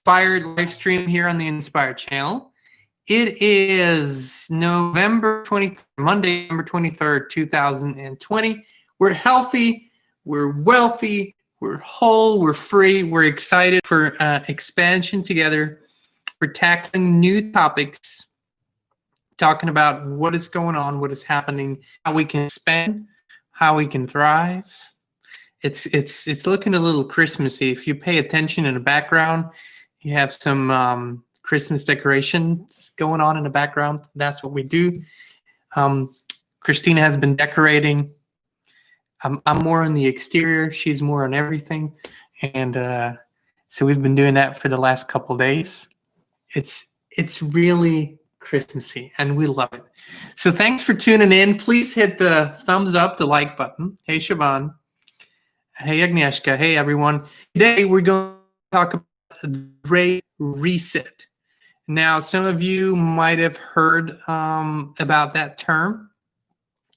Inspired live stream here on the Inspired channel. It is November 23rd, Monday, November 23rd, 2020. We're healthy, we're wealthy, we're whole, we're free, we're excited for expansion together. We're tackling new topics, talking about what is going on, what is happening, how we can expand, how we can thrive. It's looking a little Christmassy. If you pay attention in the background, you have some Christmas decorations going on in the background. That's what we do. Christina has been decorating. I'm more on the exterior. She's more on everything. And so we've been doing that for the last couple of days. It's really Christmassy, and we love it. So thanks for tuning in. Please hit the thumbs up, the like button. Hey, Siobhan. Hey, Agnieszka. Hey, everyone. Today, we're going to talk about the Great Reset. Now, some of you might have heard about that term.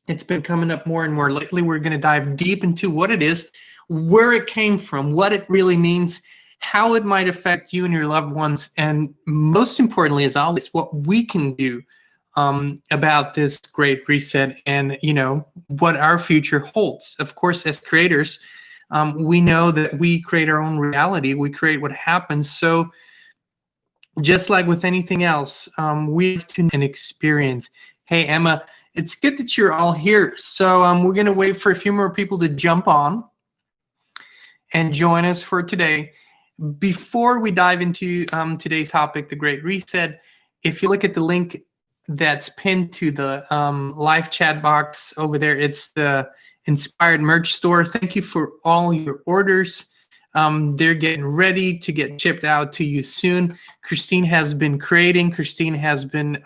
It's been coming up more and more lately. We're going to dive deep into what it is, where it came from, what it really means, how it might affect you and your loved ones, and most importantly, as always, what we can do about this Great Reset and, you know, what our future holds. Of course, as creators, we know that we create our own reality. We create what happens. So just like with anything else, we have to an experience. Hey, Emma, it's good that you're all here. So we're going to wait for a few more people to jump on and join us for today. Before we dive into today's topic, the Great Reset, if you look at the link that's pinned to the live chat box over there, it's the Inspired merch store. Thank you for all your orders. They're getting ready to get shipped out to you soon. Christine has been creating. Christine has been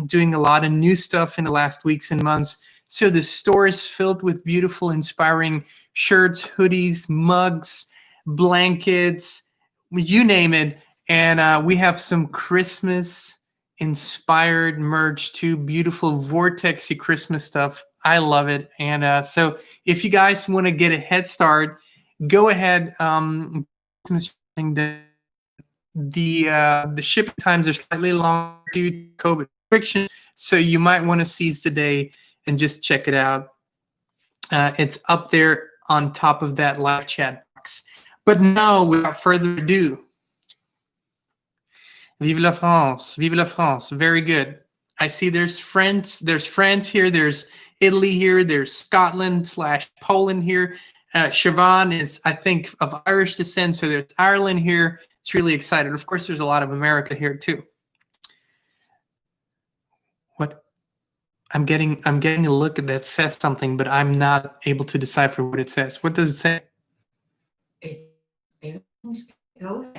doing a lot of new stuff in the last weeks and months. So the store is filled with beautiful, inspiring shirts, hoodies, mugs, blankets, you name it. And we have some Christmas inspired merch too. Beautiful vortexy Christmas stuff. I love it. And so if you guys want to get a head start, go ahead. The shipping times are slightly long due to COVID restrictions, so you might want to seize the day and just check it out. It's up there on top of that live chat box. But now, without further ado, Vive la France! Vive la France! Very good. I see there's France here. There's Italy here. There's Scotland/Poland here. Siobhan is, I think, of Irish descent, so there's Ireland here. It's really excited. Of course, there's a lot of America here too. What? I'm getting a look that says something, but I'm not able to decipher what it says. What does it say? Go.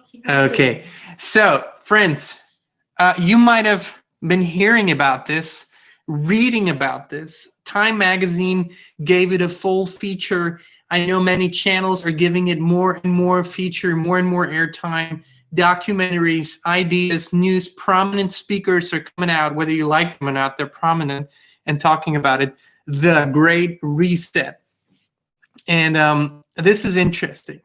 Keep Okay, so friends, you might have been hearing about this, reading about this. Time magazine gave it a full feature. I know many channels are giving it more and more feature, more and more airtime. Documentaries, ideas, news, prominent speakers are coming out, whether you like them or not, they're prominent and talking about it. The Great Reset. And this is interesting.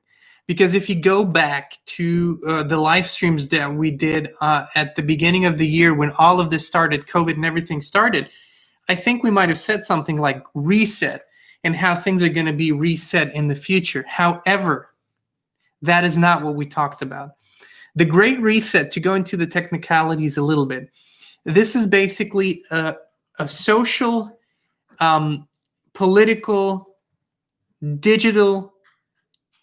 Because if you go back to the live streams that we did at the beginning of the year when all of this started, COVID and everything started, I think we might have said something like reset and how things are going to be reset in the future. However, that is not what we talked about. The Great Reset, to go into the technicalities a little bit, this is basically a social, political, digital,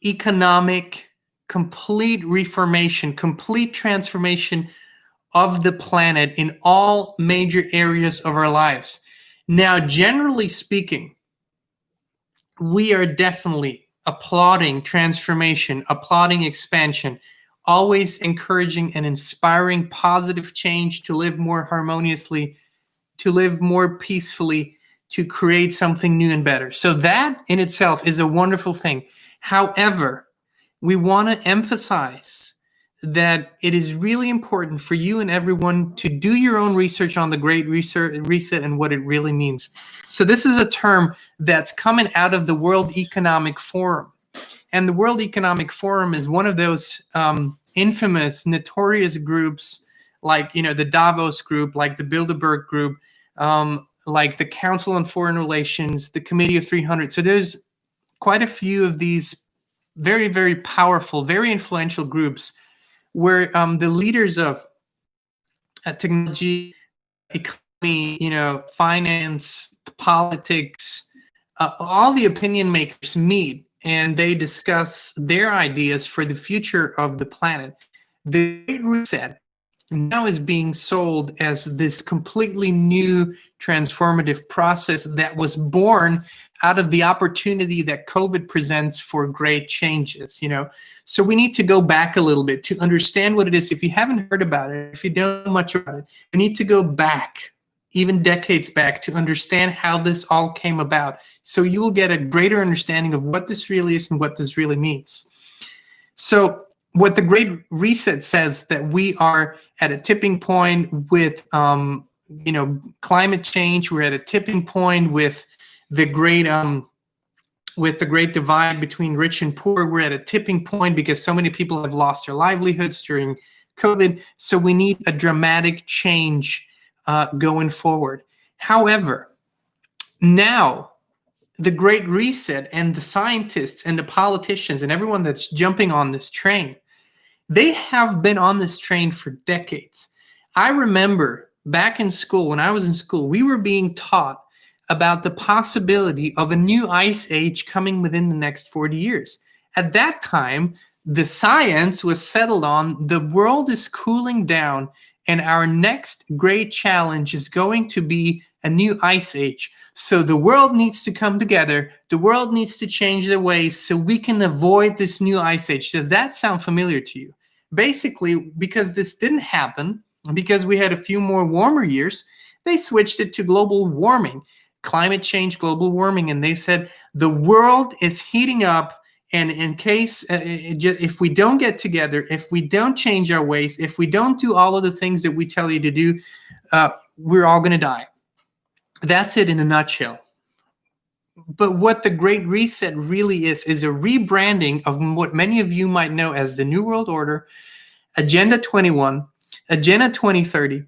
economic, complete reformation, complete transformation of the planet in all major areas of our lives. Now, generally speaking, we are definitely applauding transformation, applauding expansion, always encouraging and inspiring positive change to live more harmoniously, to live more peacefully, to create something new and better. So that in itself is a wonderful thing. However, we want to emphasize that it is really important for you and everyone to do your own research on the Great Reset and what it really means. So this is a term that's coming out of the World Economic Forum. And the World Economic Forum is one of those infamous, notorious groups like, the Davos group, like the Bilderberg group, like the Council on Foreign Relations, the Committee of 300. So there's quite a few of these very, very powerful, very influential groups where the leaders of technology, economy, finance, politics, all the opinion makers meet and they discuss their ideas for the future of the planet. The Great Reset now is being sold as this completely new transformative process that was born out of the opportunity that COVID presents for great changes, So we need to go back a little bit to understand what it is. If you haven't heard about it, if you don't know much about it, we need to go back, even decades back, to understand how this all came about. So you will get a greater understanding of what this really is and what this really means. So what the Great Reset says, that we are at a tipping point with, climate change. We're at a tipping point with the great divide between rich and poor. We're at a tipping point because so many people have lost their livelihoods during COVID. So we need a dramatic change going forward. However, now the Great Reset and the scientists and the politicians and everyone that's jumping on this train, they have been on this train for decades. I remember back in school, when I was in school, we were being taught about the possibility of a new ice age coming within the next 40 years. At that time, the science was settled on the world is cooling down and our next great challenge is going to be a new ice age. So the world needs to come together. The world needs to change their ways so we can avoid this new ice age. Does that sound familiar to you? Basically, because this didn't happen, because we had a few more warmer years, they switched it to global warming, climate change, global warming. And they said the world is heating up. And in case, if we don't get together, if we don't change our ways, if we don't do all of the things that we tell you to do, we're all going to die. That's it in a nutshell. But what the Great Reset really is a rebranding of what many of you might know as the New World Order, Agenda 21, Agenda 2030.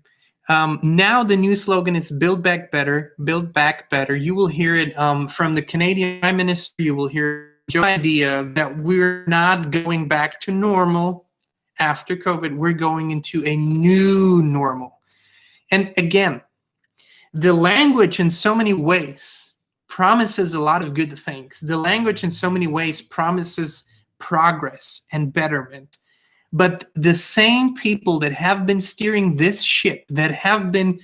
Now the new slogan is Build Back Better, Build Back Better. You will hear it from the Canadian Prime Minister. You will hear the idea that we're not going back to normal after COVID. We're going into a new normal. And again, the language in so many ways promises a lot of good things. The language in so many ways promises progress and betterment. But the same people that have been steering this ship, that have been,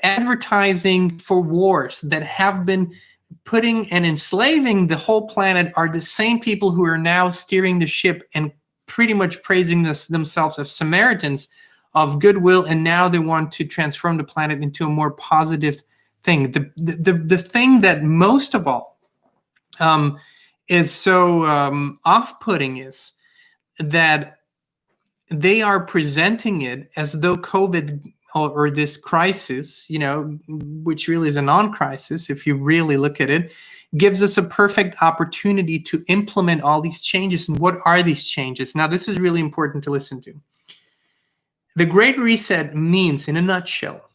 advertising for wars, that have been putting and enslaving the whole planet, are the same people who are now steering the ship and pretty much praising themselves as Samaritans of goodwill, and now they want to transform the planet into a more positive thing. The thing that most of all is so off-putting is that they are presenting it as though COVID or this crisis, which really is a non-crisis if you really look at it, gives us a perfect opportunity to implement all these changes. And what are these changes? Now, this is really important to listen to. The Great Reset means, in a nutshell,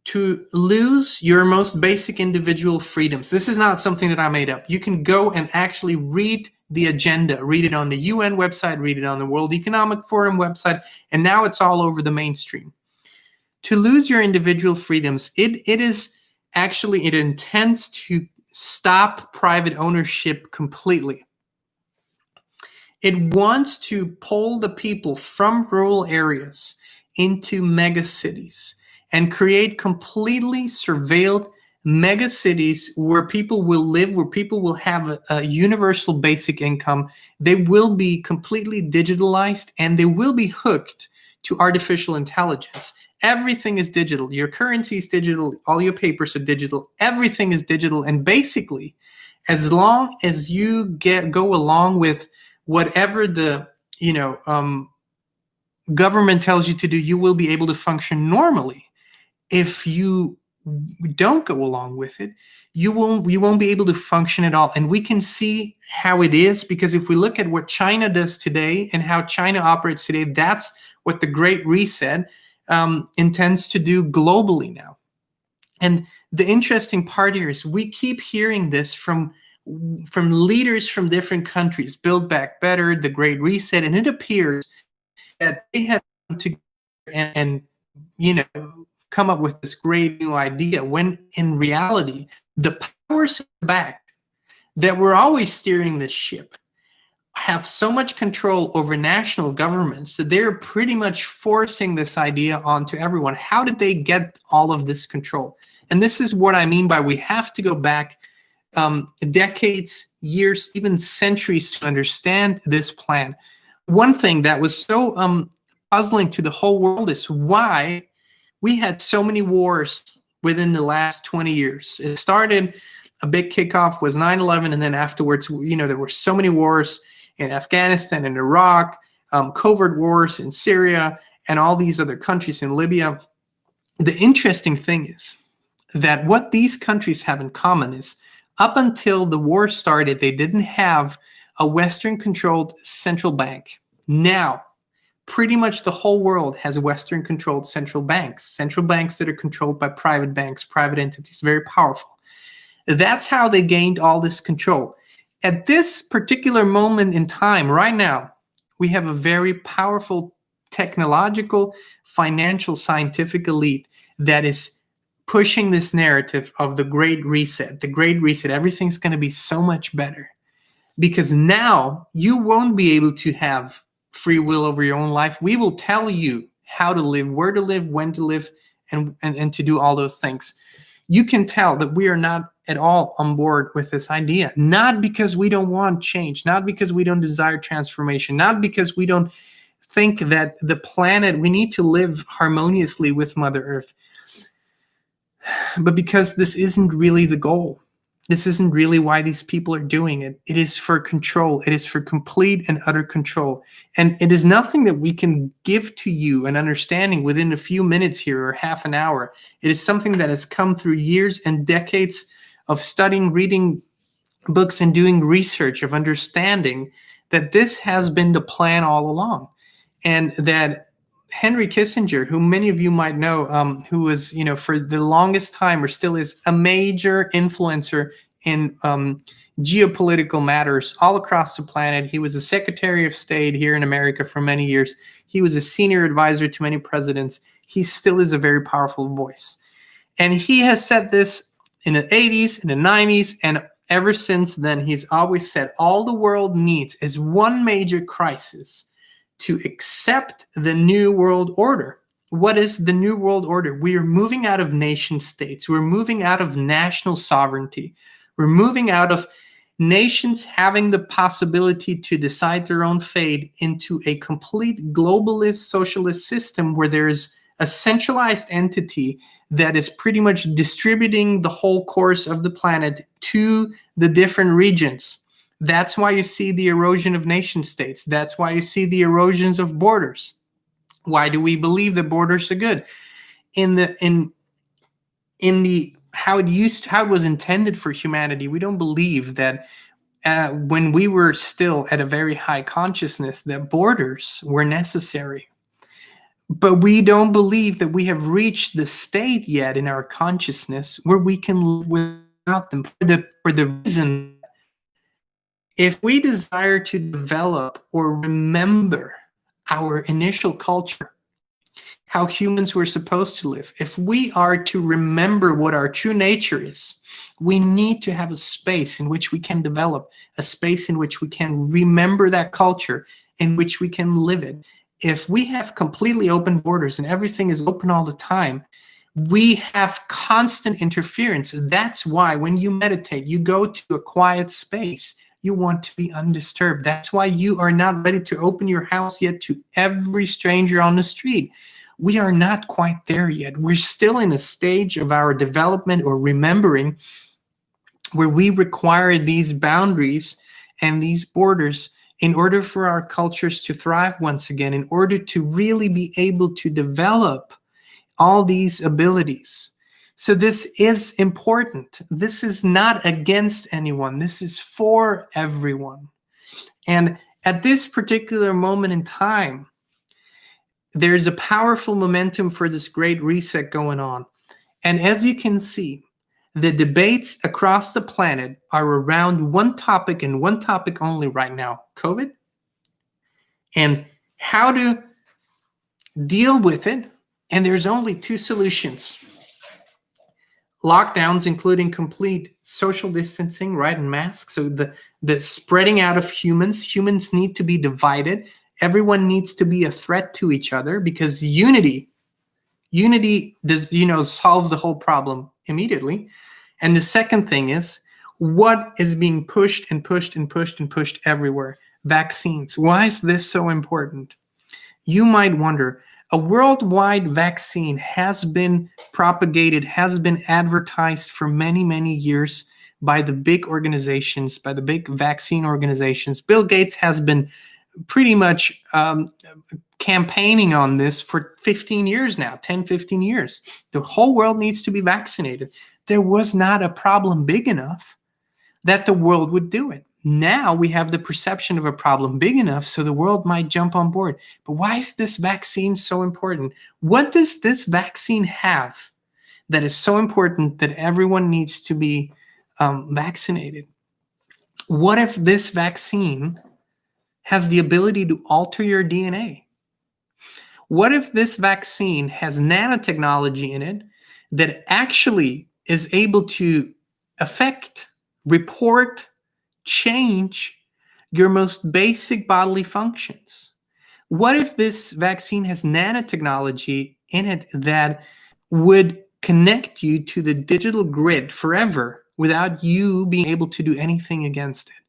to lose your most basic individual freedoms. This is not something that I made up. You can go and actually read the agenda, read it on the UN website, read it on the World Economic Forum website, and now it's all over the mainstream. To lose your individual freedoms, it intends to stop private ownership completely. It wants to pull the people from rural areas into megacities and create completely surveilled megacities where people will live, where people will have a universal basic income. They will be completely digitalized and they will be hooked to artificial intelligence. Everything is digital. Your currency is digital. All your papers are digital. Everything is digital. And basically, as long as you go along with whatever the government tells you to do, you will be able to function normally. If you don't go along with it, you won't be able to function at all. And we can see how it is, because if we look at what China does today and how China operates today, that's what the Great Reset intends to do globally now. And the interesting part here is we keep hearing this from leaders from different countries: Build Back Better, the Great Reset, and it appears that they have come together and come up with this great new idea, when in reality, the powers back that were always steering this ship have so much control over national governments that they're pretty much forcing this idea onto everyone. How did they get all of this control? And this is what I mean by we have to go back decades, years, even centuries to understand this plan. One thing that was so puzzling to the whole world is why we had so many wars within the last 20 years. It started, a big kickoff was 9/11, and then afterwards, there were so many wars in Afghanistan and Iraq, covert wars in Syria, and all these other countries in Libya. The interesting thing is that what these countries have in common is, up until the war started, they didn't have a Western-controlled central bank. Now, pretty much the whole world has Western-controlled central banks that are controlled by private banks, private entities, very powerful. That's how they gained all this control. At this particular moment in time, right now, we have a very powerful technological, financial, scientific elite that is pushing this narrative of the Great Reset. The Great Reset, everything's going to be so much better. Because now you won't be able to have free will over your own life. We will tell you how to live, where to live, when to live, and to do all those things. You can tell that we are not at all on board with this idea. Not because we don't want change, not because we don't desire transformation, not because we don't think that the planet, we need to live harmoniously with Mother Earth, but because this isn't really the goal. This isn't really why these people are doing it. It is for control. It is for complete and utter control. And it is nothing that we can give to you an understanding within a few minutes here or half an hour. It is something that has come through years and decades of studying, reading books, and doing research, of understanding that this has been the plan all along. And that Henry Kissinger, who many of you might know, who was, for the longest time, or still is, a major influencer in geopolitical matters all across the planet. He was a Secretary of State here in America for many years. He was a senior advisor to many presidents. He still is a very powerful voice. And he has said this in the 80s, in the 90s, and ever since then, he's always said all the world needs is one major crisis to accept the New World Order. What is the New World Order? We are moving out of nation states. We're moving out of national sovereignty. We're moving out of nations having the possibility to decide their own fate into a complete globalist socialist system where there is a centralized entity that is pretty much distributing the whole course of the planet to the different regions. That's why you see the erosion of nation states. That's why you see the erosions of borders. Why do we believe that borders are good? In the how it was intended for humanity, we don't believe that when we were still at a very high consciousness that borders were necessary. But we don't believe that we have reached the state yet in our consciousness where we can live without them, for the reason, if we desire to develop or remember our initial culture, how humans were supposed to live, if we are to remember what our true nature is, we need to have a space in which we can develop, a space in which we can remember that culture, in which we can live it. If we have completely open borders and everything is open all the time, we have constant interference. That's why when you meditate, you go to a quiet space. You want to be undisturbed. That's why you are not ready to open your house yet to every stranger on the street. We are not quite there yet. We're still in a stage of our development or remembering where we require these boundaries and these borders in order for our cultures to thrive once again, in order to really be able to develop all these abilities. So this is important. This is not against anyone. This is for everyone. And at this particular moment in time, there's a powerful momentum for this great reset going on. And as you can see, the debates across the planet are around one topic and one topic only right now: COVID, and how to deal with it. And there's only two solutions: lockdowns, including complete social distancing, right, and masks. So the spreading out of humans need to be divided. Everyone needs to be a threat to each other, because unity does, solves the whole problem immediately. And the second thing is, what is being pushed and pushed and pushed and pushed everywhere? Vaccines. Why is this so important? You might wonder, a worldwide vaccine has been propagated, has been advertised for many, many years by the big organizations, by the big vaccine organizations. Bill Gates has been pretty much campaigning on this for 15 years now, 10, 15 years. The whole world needs to be vaccinated. There was not a problem big enough that the world would do it. Now we have the perception of a problem big enough so the world might jump on board. But why is this vaccine so important? What does this vaccine have that is so important that everyone needs to be vaccinated? What if this vaccine has the ability to alter your DNA? What if this vaccine has nanotechnology in it that actually is able to affect, report, change your most basic bodily functions? What if this vaccine has nanotechnology in it that would connect you to the digital grid forever without you being able to do anything against it?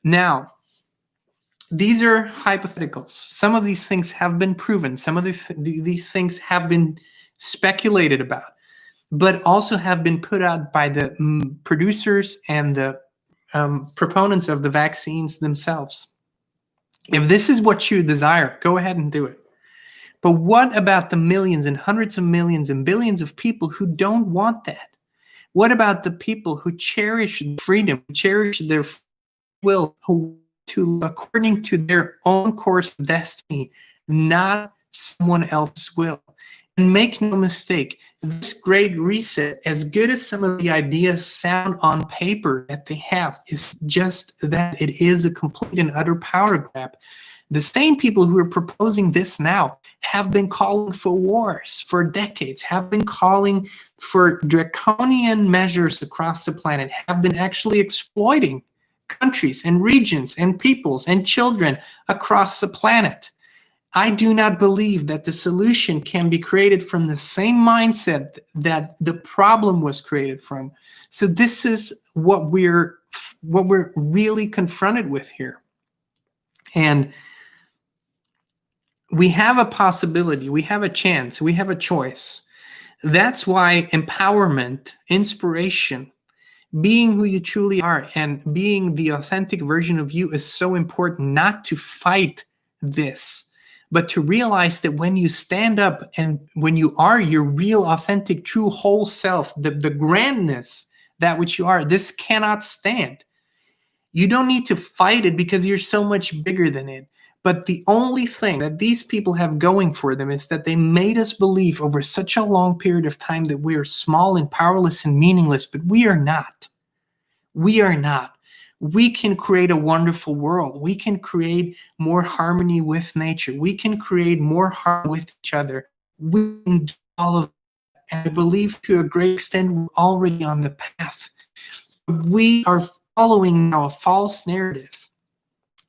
Now, these are hypotheticals. Some of these things have been proven. Some of these things have been speculated about, but also have been put out by the producers and the proponents of the vaccines themselves. If this is what you desire, go ahead and do it. But what about the millions and hundreds of millions and billions of people who don't want that? What about the people who cherish freedom, who cherish their will, who to according to their own course of destiny, not someone else's will? And make no mistake, this great reset, as good as some of the ideas sound on paper that they have, is just that. It is a complete and utter power grab. The same people who are proposing this now have been calling for wars for decades, have been calling for draconian measures across the planet, have been actually exploiting countries and regions and peoples and children across the planet. I do not believe that the solution can be created from the same mindset that the problem was created from. So this is what we're really confronted with here. And we have a possibility, we have a chance, we have a choice. That's why empowerment, inspiration, being who you truly are and being the authentic version of you is so important. Not to fight this, but to realize that when you stand up and when you are your real, authentic, true, whole self, the grandness, that which you are, this cannot stand. You don't need to fight it because you're so much bigger than it. But the only thing that these people have going for them is that they made us believe over such a long period of time that we are small and powerless and meaningless, but we are not. We are not. We can create a wonderful world. We can create more harmony with nature. We can create more harmony with each other. We can do all of that. And I believe to a great extent we're already on the path. We are following now a false narrative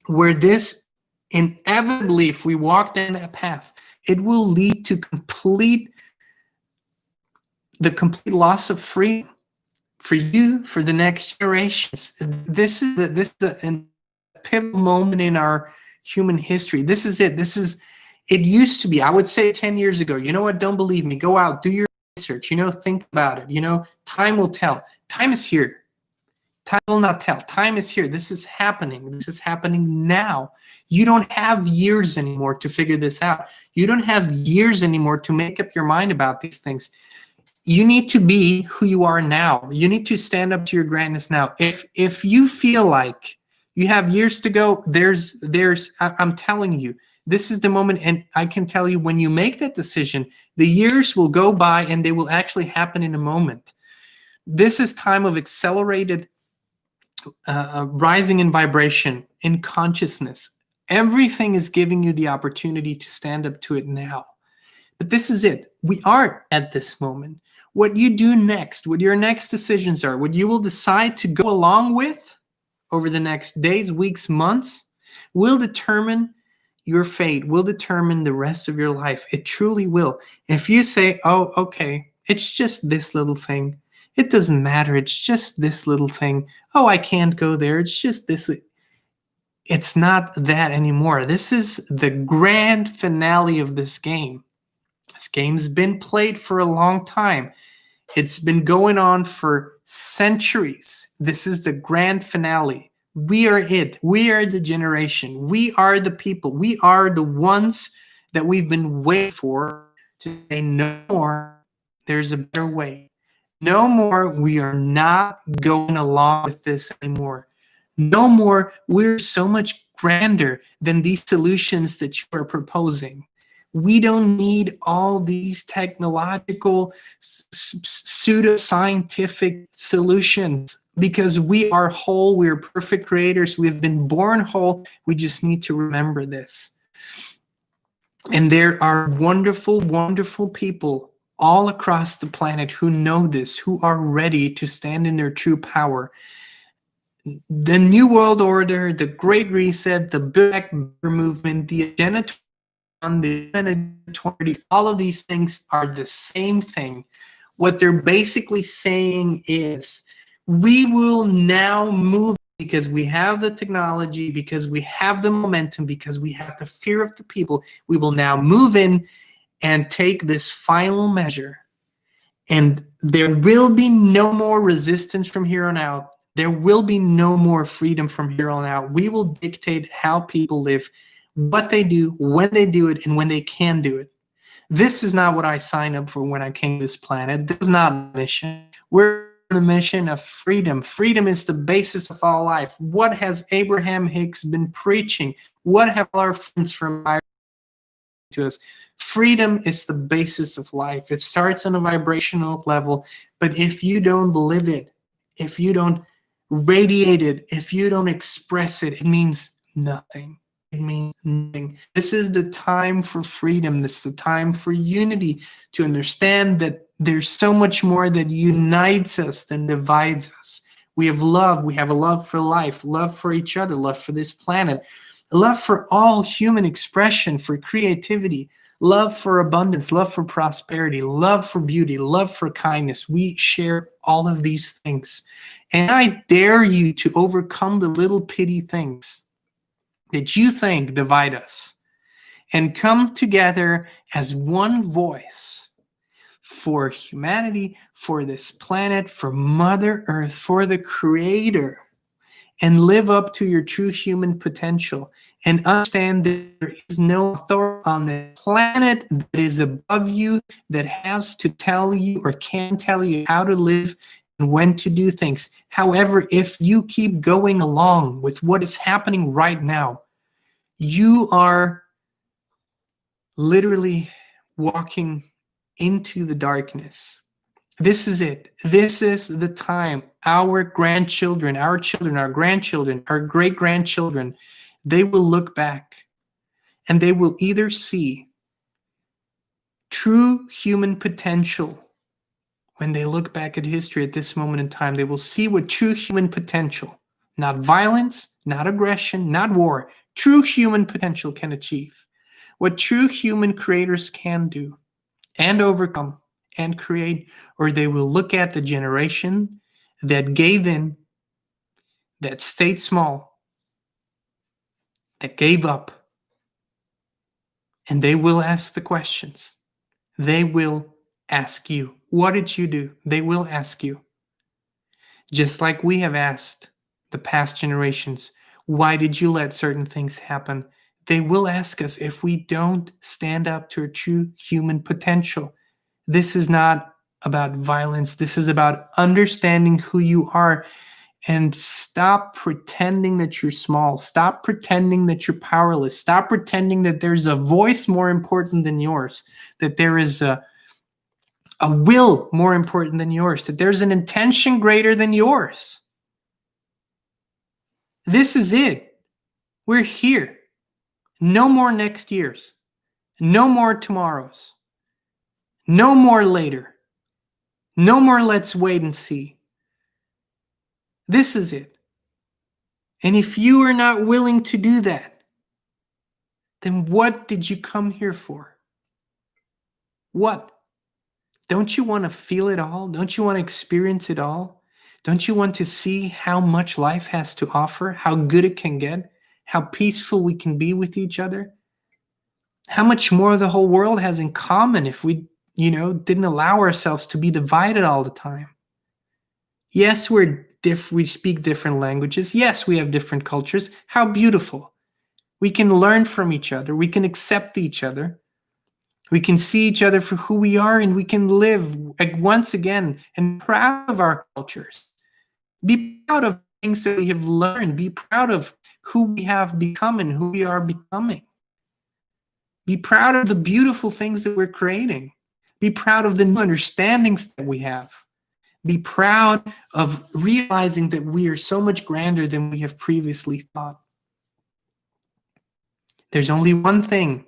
where this inevitably, if we walk down that path, it will lead to the complete loss of freedom for you, for the next generations. This is a pivotal moment in our human history. This is it. It used to be, I would say 10 years ago, you know what, don't believe me, go out, do your research, think about it, time will tell. Time is here. Time will not tell. Time is here. This is happening. This is happening now. You don't have years anymore to figure this out. You don't have years anymore to make up your mind about these things. You need to be who you are now. You need to stand up to your greatness now. If you feel like you have years to go, I'm telling you, this is the moment. And I can tell you, when you make that decision, the years will go by and they will actually happen in a moment. This is time of accelerated rising in vibration, in consciousness. Everything is giving you the opportunity to stand up to it now. But this is it. We are at this moment. What you do next, what your next decisions are, what you will decide to go along with over the next days, weeks, months, will determine your fate, will determine the rest of your life. It truly will. If you say, oh, okay, it's just this little thing. It doesn't matter. It's just this little thing. Oh, I can't go there. It's just this. It's not that anymore. This is the grand finale of this game. This game's been played for a long time. It's been going on for centuries. This is the grand finale. We are it. We are the generation. We are the people. We are the ones that we've been waiting for to say no more. There's a better way. No more. We are not going along with this anymore. No more. We're so much grander than these solutions that you are proposing. We don't need all these technological, pseudoscientific solutions, because we are whole. We're perfect creators. We've been born whole. We just need to remember this. And there are wonderful, wonderful people all across the planet who know this, who are ready to stand in their true power. The New World Order, the Great Reset, the Black Movement, the Agenda on the 20, all of these things are the same thing. What they're basically saying is, we will now move, because we have the technology, because we have the momentum, because we have the fear of the people. We will now move in and take this final measure. And there will be no more resistance from here on out. There will be no more freedom from here on out. We will dictate how people live, what they do, when they do it, and when they can do it. This is not what I signed up for when I came to this planet. This is not a mission. We're on the mission of freedom. Freedom is the basis of all life. What has Abraham Hicks been preaching? What have our friends from to us? Freedom is the basis of life. It starts on a vibrational level, but if you don't live it, if you don't radiate it, if you don't express it, it means nothing. It means nothing. This is the time for freedom. This is the time for unity, to understand that there's so much more that unites us than divides us. We have love. We have a love for life, love for each other, love for this planet, love for all human expression, for creativity, love for abundance, love for prosperity, love for beauty, love for kindness. We share all of these things. And I dare you to overcome the little petty things that you think divide us, and come together as one voice for humanity, for this planet, for Mother Earth, for the Creator, and live up to your true human potential, and understand that there is no authority on the planet that is above you, that has to tell you or can tell you how to live and when to do things. However, if you keep going along with what is happening right now, you are literally walking into the darkness. This is it. This is the time. Our grandchildren, our children, our grandchildren, our great-grandchildren, they will look back and they will either see true human potential. When they look back at history at this moment in time, they will see what true human potential, not violence, not aggression, not war, true human potential can achieve. What true human creators can do and overcome and create. Or they will look at the generation that gave in, that stayed small, that gave up, and they will ask the questions. They will ask you, what did you do? They will ask you. Just like we have asked the past generations, why did you let certain things happen? They will ask us if we don't stand up to our true human potential. This is not about violence. This is about understanding who you are. And stop pretending that you're small. Stop pretending that you're powerless. Stop pretending that there's a voice more important than yours, that there is a will more important than yours, that there's an intention greater than yours. This is it. We're here. No more next years. No more tomorrows. No more later. No more let's wait and see. This is it. And if you are not willing to do that, then what did you come here for? What? Don't you want to feel it all? Don't you want to experience it all? Don't you want to see how much life has to offer, how good it can get, how peaceful we can be with each other? How much more the whole world has in common if we, didn't allow ourselves to be divided all the time. Yes, we speak different languages. Yes, we have different cultures. How beautiful. We can learn from each other. We can accept each other. We can see each other for who we are, and we can live once again and proud of our cultures. Be proud of things that we have learned. Be proud of who we have become and who we are becoming. Be proud of the beautiful things that we're creating. Be proud of the new understandings that we have. Be proud of realizing that we are so much grander than we have previously thought. There's only one thing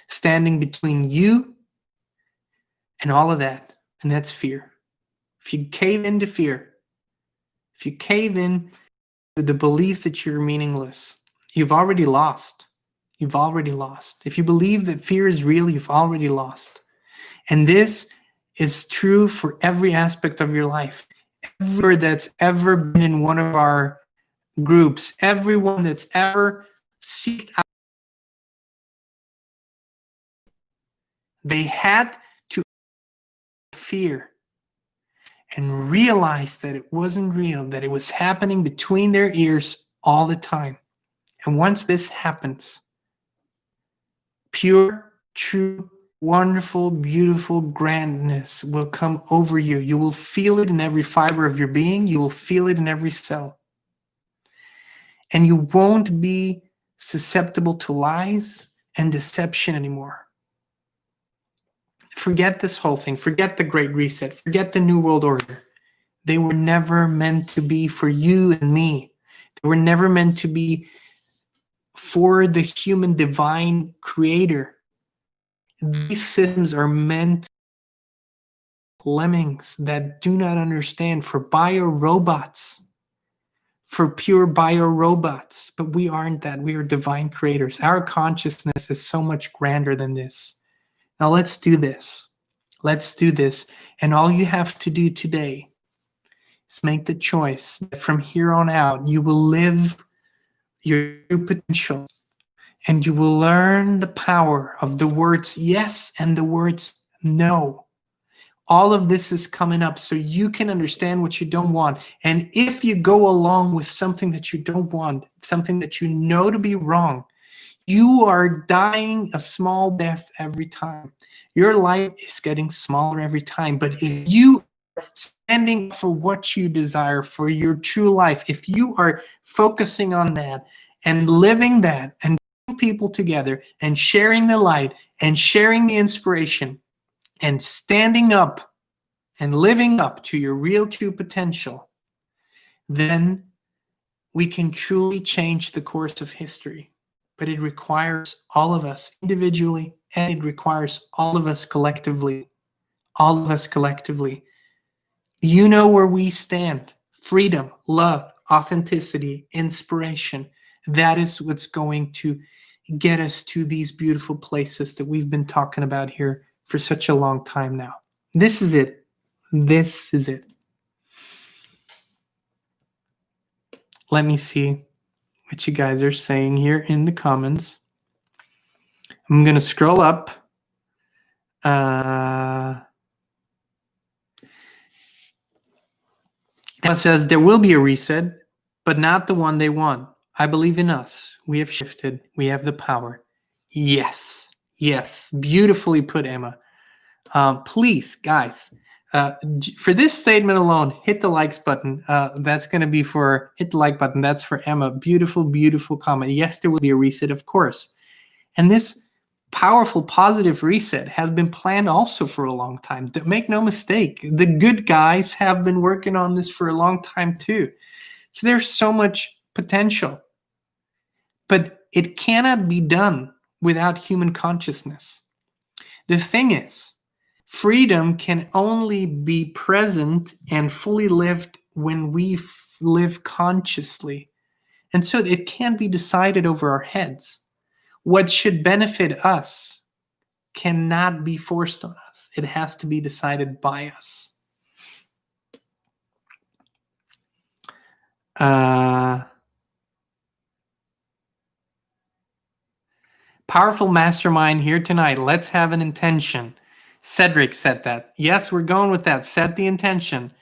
standing between you and all of that, and that's fear. If you cave into fear, if you cave in to the belief that you're meaningless, you've already lost. You've already lost. If you believe that fear is real, you've already lost. And this is true for every aspect of your life. Everyone that's ever been in one of our groups, everyone that's ever seeked out, they had to fear and realize that it wasn't real, that it was happening between their ears all the time. And once this happens, pure, true, wonderful, beautiful grandness will come over you. You will feel it in every fiber of your being. You will feel it in every cell. And you won't be susceptible to lies and deception anymore. Forget this whole thing. Forget the Great Reset. Forget the New World Order. They were never meant to be for you and me. They were never meant to be for the human divine creator. These systems are meant for lemmings that do not understand, for biorobots, for pure biorobots. But we aren't that. We are divine creators. Our consciousness is so much grander than this. Now let's do this. Let's do this. And all you have to do today is make the choice that from here on out, you will live your true potential. And you will learn the power of the words yes and the words no. All of this is coming up so you can understand what you don't want. And if you go along with something that you don't want, something that you know to be wrong, you are dying a small death every time. Your life is getting smaller every time. But if you are standing for what you desire, for your true life, if you are focusing on that and living that and people together and sharing the light and sharing the inspiration and standing up and living up to your real true potential, then we can truly change the course of history. But it requires all of us individually, and it requires all of us collectively. All of us collectively. You know where we stand. Freedom, love, authenticity, inspiration. That is what's going to get us to these beautiful places that we've been talking about here for such a long time now. This is it. This is it. Let me see what you guys are saying here in the comments. I'm going to scroll up. Emma says, there will be a reset, but not the one they want. I believe in us. We have shifted. We have the power. Yes. Yes. Beautifully put, Emma. Please, guys, For this statement alone, hit the likes button. That's going to be for hit the like button. That's for Emma. Beautiful, beautiful comment. Yes, there will be a reset, of course. And this powerful, positive reset has been planned also for a long time. Make no mistake, the good guys have been working on this for a long time too. So there's so much potential. But it cannot be done without human consciousness. The thing is, freedom can only be present and fully lived when we live consciously. And so it can't be decided over our heads. What should benefit us cannot be forced on us. It has to be decided by us. Powerful mastermind here tonight. Let's have an intention. Cedric said that. Yes, we're going with that. Set the intention.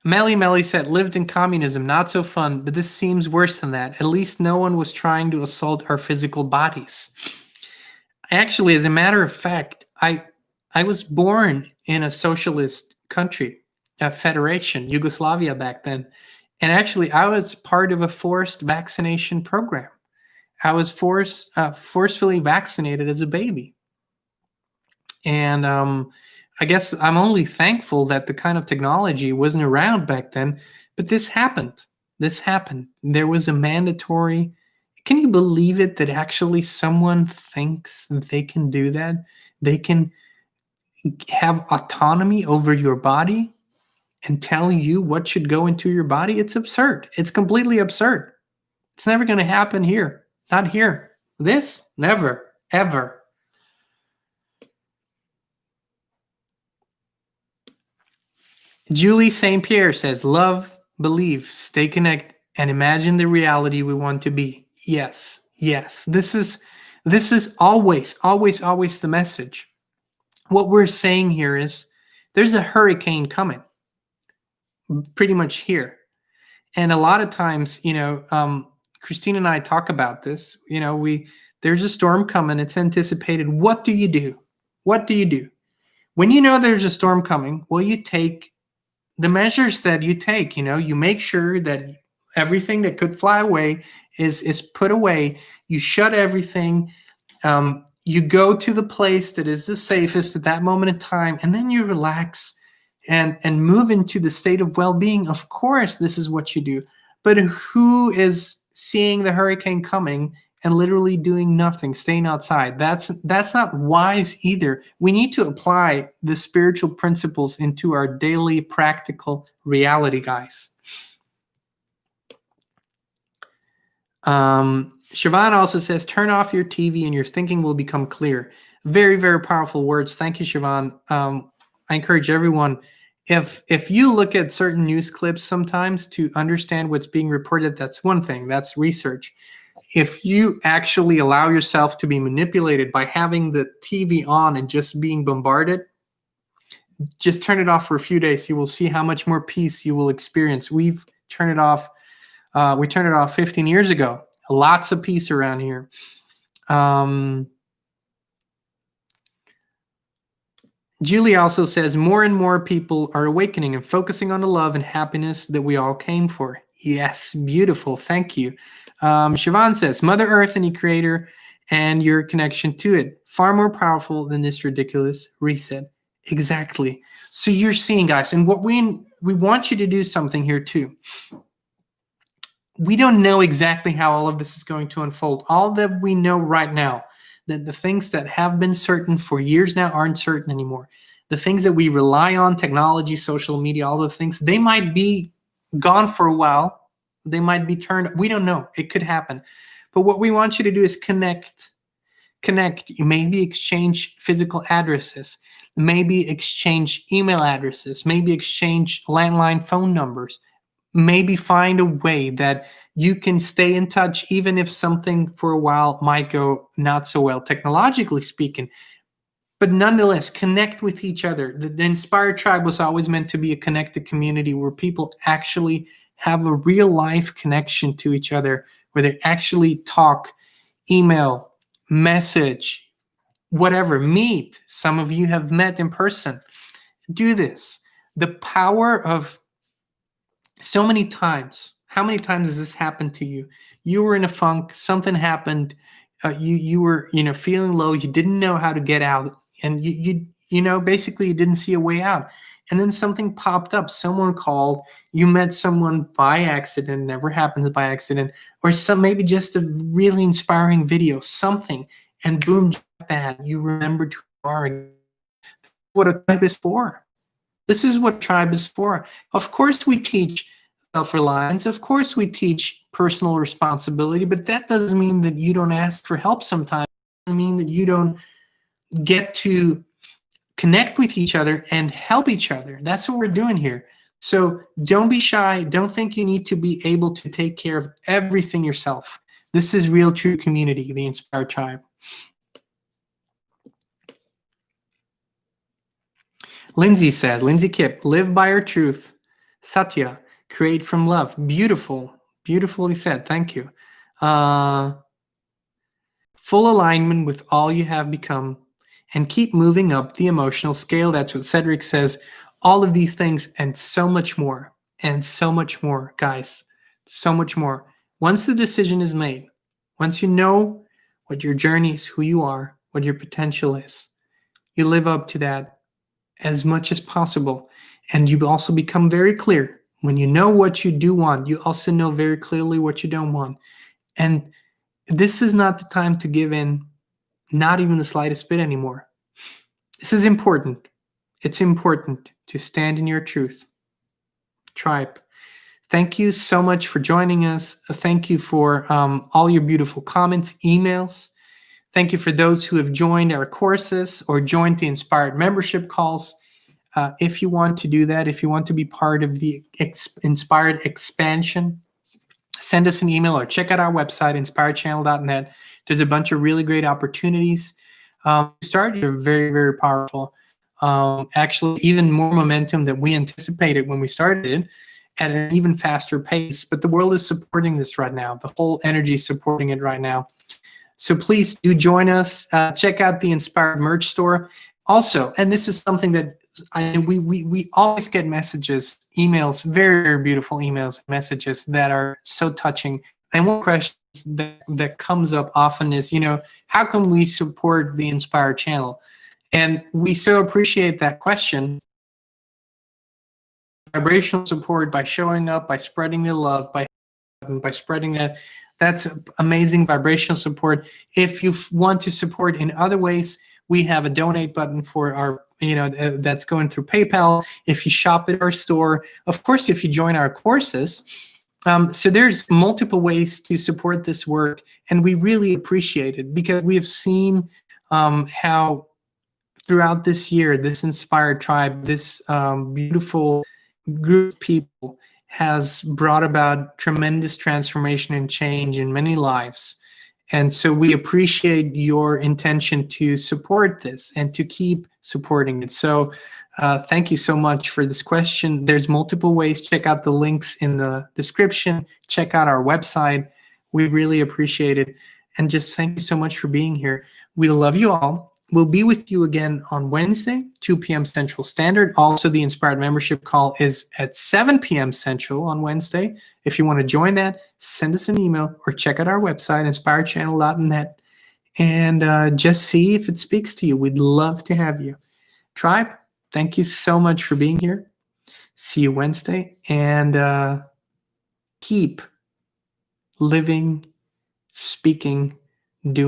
Melly said, lived in communism, not so fun, but this seems worse than that. At least no one was trying to assault our physical bodies. Actually, as a matter of fact, I was born in a socialist country, a federation, Yugoslavia back then. And actually, I was part of a forced vaccination program. I was forcefully vaccinated as a baby. And I guess I'm only thankful that the kind of technology wasn't around back then, but this happened. This happened. There was a mandatory. Can you believe it that actually someone thinks that they can do that? They can have autonomy over your body and tell you what should go into your body? It's absurd. It's completely absurd. It's never going to happen here. Not here. This, never, ever. Julie St. Pierre says, love, believe, stay connected, and imagine the reality we want to be. Yes, yes. This is always the message. What we're saying here is there's a hurricane coming. Pretty much here. And a lot of times, Christine and I talk about this. There's a storm coming. It's anticipated. What do you do? What do you do? When you know there's a storm coming, well, you take the measures that you take. You make sure that everything that could fly away is put away. You shut everything. You go to the place that is the safest at that moment in time, and then you relax and move into the state of well-being. Of course, this is what you do. But who is seeing the hurricane coming and literally doing nothing, staying outside? That's not wise either. We need to apply the spiritual principles into our daily practical reality, guys. Siobhan also says, turn off your TV and your thinking will become clear. Very, very powerful words. Thank you, Siobhan. I encourage everyone, if you look at certain news clips sometimes to understand what's being reported, that's one thing. That's research. If you actually allow yourself to be manipulated by having the TV on and just being bombarded, just turn it off for a few days. You will see how much more peace you will experience. We've turned it off. We turned it off 15 years ago. Lots of peace around here. Julie also says, more and more people are awakening and focusing on the love and happiness that we all came for. Yes, beautiful. Thank you. Siobhan says, Mother Earth and the Creator and your connection to it, far more powerful than this ridiculous reset. Exactly. So you're seeing, guys, and what we want you to do something here too. We don't know exactly how all of this is going to unfold. All that we know right now, that the things that have been certain for years now aren't certain anymore. The things that we rely on, technology, social media, all those things, they might be gone for a while. They might be turned. We don't know. It could happen. But what we want you to do is connect. You maybe exchange physical addresses, maybe exchange email addresses, maybe exchange landline phone numbers, maybe find a way that you can stay in touch even if something for a while might go not so well, technologically speaking. But nonetheless, connect with each other. The Inspired Tribe was always meant to be a connected community where people actually have a real life connection to each other, where they actually talk, email, message, whatever, meet. Some of you have met in person. Do this. The power of so many times. How many times has this happened to you? You were in a funk, something happened, you were feeling low, you didn't know how to get out, and you basically you didn't see a way out. And then something popped up, someone called, you met someone by accident, never happens by accident, or maybe just a really inspiring video, something, and boom, that you remembered who you are. What a tribe is for. This is what tribe is for. Of course we teach self-reliance. Of course we teach personal responsibility, but that doesn't mean that you don't ask for help sometimes. It doesn't mean that you don't get to connect with each other and help each other. That's what we're doing here. So don't be shy. Don't think you need to be able to take care of everything yourself. This is real, true community, the Inspired Tribe. Lindsay says, Lindsay Kip, live by your truth. Satya, create from love. Beautiful. Beautifully said. Thank you. Full alignment with all you have become, and keep moving up the emotional scale. That's what Cedric says. All of these things and so much more. And so much more, guys. So much more. Once the decision is made, once you know what your journey is, who you are, what your potential is, you live up to that as much as possible. And you also become very clear. When you know what you do want, you also know very clearly what you don't want. And this is not the time to give in, not even the slightest bit anymore. This is important. It's important to stand in your truth. Tribe, thank you so much for joining us. Thank you for all your beautiful comments, emails. Thank you for those who have joined our courses or joined the Inspired membership calls. If you want to do that, if you want to be part of the Inspired expansion, send us an email or check out our website, inspiredchannel.net. There's a bunch of really great opportunities. Started are very, very powerful. Actually, even more momentum than we anticipated when we started at an even faster pace. But the world is supporting this right now. The whole energy is supporting it right now. So please do join us. Check out the Inspired merch store. Also, and this is something that we always get messages, emails, very, very beautiful emails, messages that are so touching. And one question that comes up often is, how can we support the Inspired channel? And we so appreciate that question. Vibrational support by showing up, by spreading the love, by spreading that. That's amazing vibrational support. If you want to support in other ways, we have a donate button for our, that's going through PayPal. If you shop at our store, of course, if you join our courses. So there's multiple ways to support this work, and we really appreciate it because we have seen how throughout this year, this Inspired Tribe, this beautiful group of people has brought about tremendous transformation and change in many lives. And so we appreciate your intention to support this and to keep supporting it. So thank you so much for this question. There's multiple ways. Check out the links in the description. Check out our website. We really appreciate it. And just thank you so much for being here. We love you all. We'll be with you again on Wednesday, 2 p.m. Central Standard. Also, the Inspired membership call is at 7 p.m. Central on Wednesday. If you want to join that, send us an email or check out our website, inspiredchannel.net, and just see if it speaks to you. We'd love to have you. Tribe, thank you so much for being here. See you Wednesday, and keep living, speaking, doing.